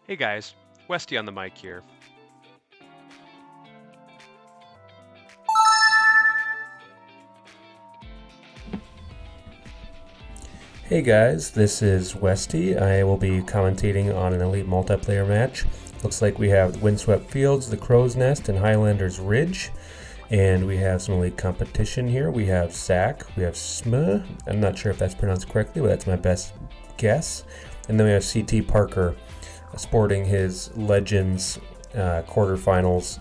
Hey guys, Westy on the mic here. Hey guys, this is Westy. I will be commentating on an elite multiplayer match. Looks like we have Windswept Fields, the Crow's Nest, and Highlander's Ridge. And we have some elite competition here. We have Zach, we have Sm. I'm not sure if that's pronounced correctly, but that's my best guess. And then we have CT Parker sporting his Legends quarterfinals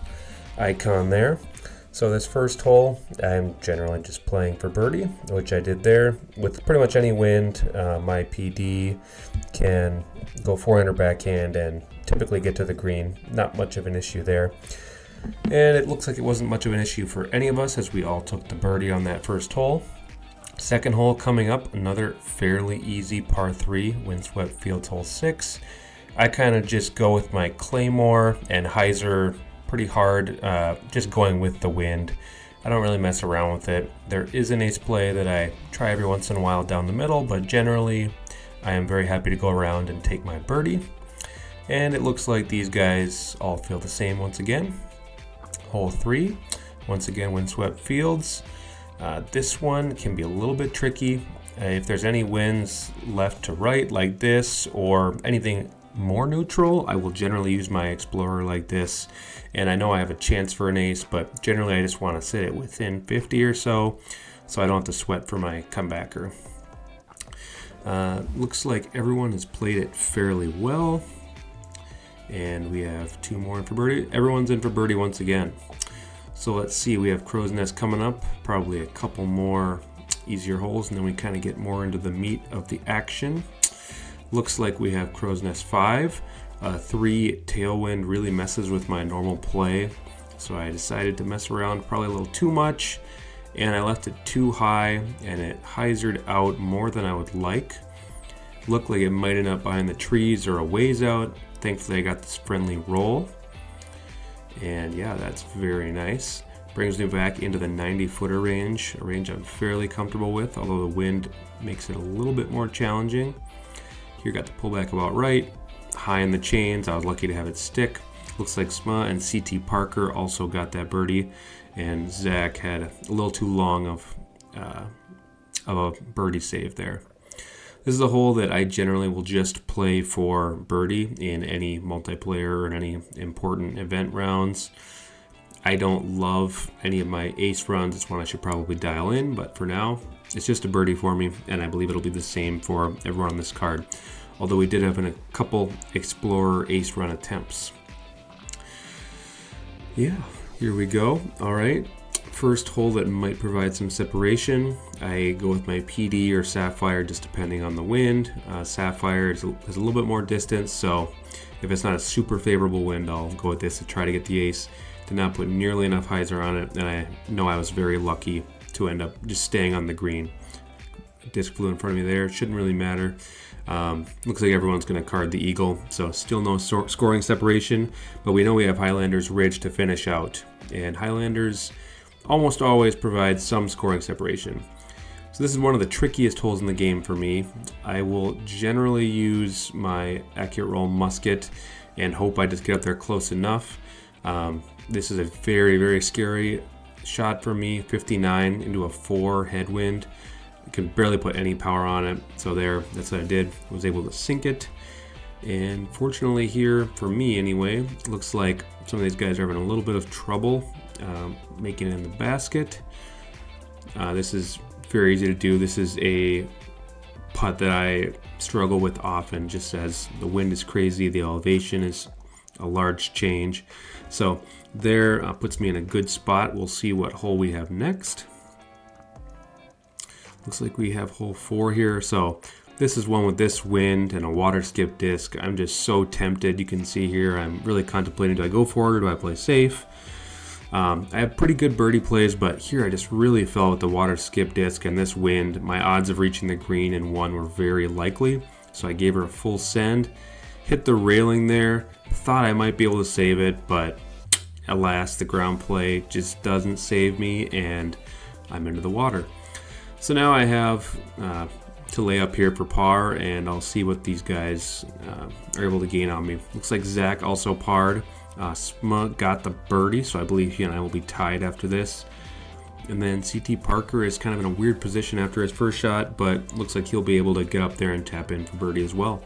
icon there. So this first hole, I'm generally just playing for birdie, which I did there. With pretty much any wind, my PD can go 400 backhand and typically get to the green. Not much of an issue there. And it looks like it wasn't much of an issue for any of us as we all took the birdie on that first hole. Second hole coming up, another fairly easy par 3, Windswept Fields hole 6. I kind of just go with my Claymore and Hyzer pretty hard, just going with the wind. I don't really mess around with it. There is an ace play that I try every once in a while down the middle, but generally I am very happy to go around and take my birdie. And it looks like these guys all feel the same once again. Hole 3, once again Windswept Fields. This one can be a little bit tricky. If there's any winds left to right like this or anything more neutral, I will generally use my Explorer like this, and I know I have a chance for an ace, but generally I just want to sit it within 50 or so I don't have to sweat for my comebacker. Looks like everyone has played it fairly well, and we have two more in for birdie. Everyone's in for birdie once again. So let's see, we have Crow's Nest coming up, probably a couple more easier holes, and then we kind of get more into the meat of the action. Looks like we have Crow's Nest 5. 3 tailwind really messes with my normal play, so I decided to mess around probably a little too much, and I left it too high, and it hyzered out more than I would like. Looked like it might end up behind the trees or a ways out. Thankfully I got this friendly roll, and yeah, that's very nice. Brings me back into the 90-footer range, a range I'm fairly comfortable with, although the wind makes it a little bit more challenging. Here got the pullback about right, high in the chains. I was lucky to have it stick. Looks like Sma and CT Parker also got that birdie, and Zach had a little too long of a birdie save there. This is a hole that I generally will just play for birdie in any multiplayer or in any important event rounds. I don't love any of my ace runs. It's one I should probably dial in, but for now, it's just a birdie for me, and I believe it'll be the same for everyone on this card. Although we did have a couple Explorer ace run attempts. Yeah, here we go. All right, first hole that might provide some separation. I go with my PD or Sapphire, just depending on the wind. Sapphire has a little bit more distance, so if it's not a super favorable wind, I'll go with this to try to get the ace. Did not put nearly enough hyzer on it, and I know I was very lucky to end up just staying on the green. Disc flew in front of me there. Shouldn't really matter. Looks like everyone's going to card the eagle, so still no scoring separation, but we know we have Highlander's Ridge to finish out, and Highlanders almost always provide some scoring separation. So this is one of the trickiest holes in the game for me. I will generally use my accurate roll musket and hope I just get up there close enough. This is a very, very scary shot for me. 59 into a 4 headwind. I can barely put any power on it. So that's what I did. I was able to sink it. And fortunately here, for me anyway, looks like some of these guys are having a little bit of trouble making it in the basket. This is very easy to do. This is a putt that I struggle with often, just as the wind is crazy, the elevation is a large change. So there puts me in a good spot. We'll see what hole we have next. Looks like we have hole 4 here. So this is one with this wind and a water skip disc. I'm just so tempted. You can see here I'm really contemplating, do I go for it or do I play safe? I have pretty good birdie plays, but here I just really fell with the water skip disc and this wind. My odds of reaching the green in one were very likely, so I gave her a full send. Hit the railing there, thought I might be able to save it, but alas, the ground play just doesn't save me, and I'm into the water. So now I have to lay up here for par, and I'll see what these guys are able to gain on me. Looks like Zach also parred. Smug got the birdie, so I believe he and I will be tied after this. And then CT Parker is kind of in a weird position after his first shot, but looks like he'll be able to get up there and tap in for birdie as well.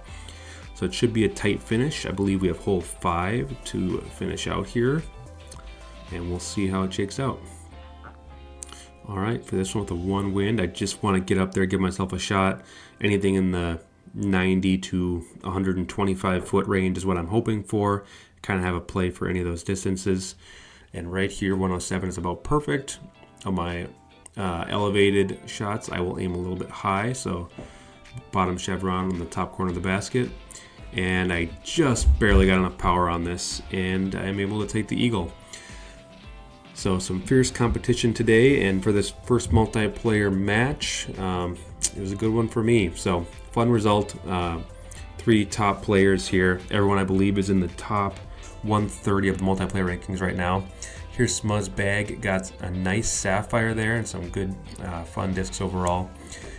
So it should be a tight finish. I believe we have hole 5 to finish out here, and we'll see how it shakes out. All right, for this one with the 1 wind, I just want to get up there, give myself a shot. Anything in the 90 to 125 foot range is what I'm hoping for. Kind of have a play for any of those distances. And right here, 107 is about perfect. On my elevated shots, I will aim a little bit high, so bottom chevron on the top corner of the basket. And I just barely got enough power on this, and I'm able to take the eagle. So some fierce competition today, and for this first multiplayer match, it was a good one for me. So fun result. 3 top players here. Everyone I believe is in the top 130 of the multiplayer rankings right now. Here's Smuz's bag, got a nice sapphire there and some good fun discs overall.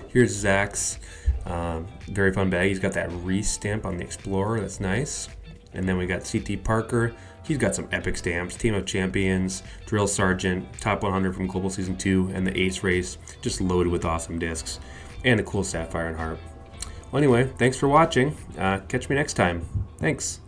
Here's Zach's very fun bag. He's got that Reese stamp on the Explorer, that's nice. And then we got CT Parker. He's got some epic stamps, Team of Champions, Drill Sergeant, Top 100 from Global Season 2, and the Ace Race, just loaded with awesome discs. And a cool sapphire and heart. Well, anyway, thanks for watching. Catch me next time. Thanks.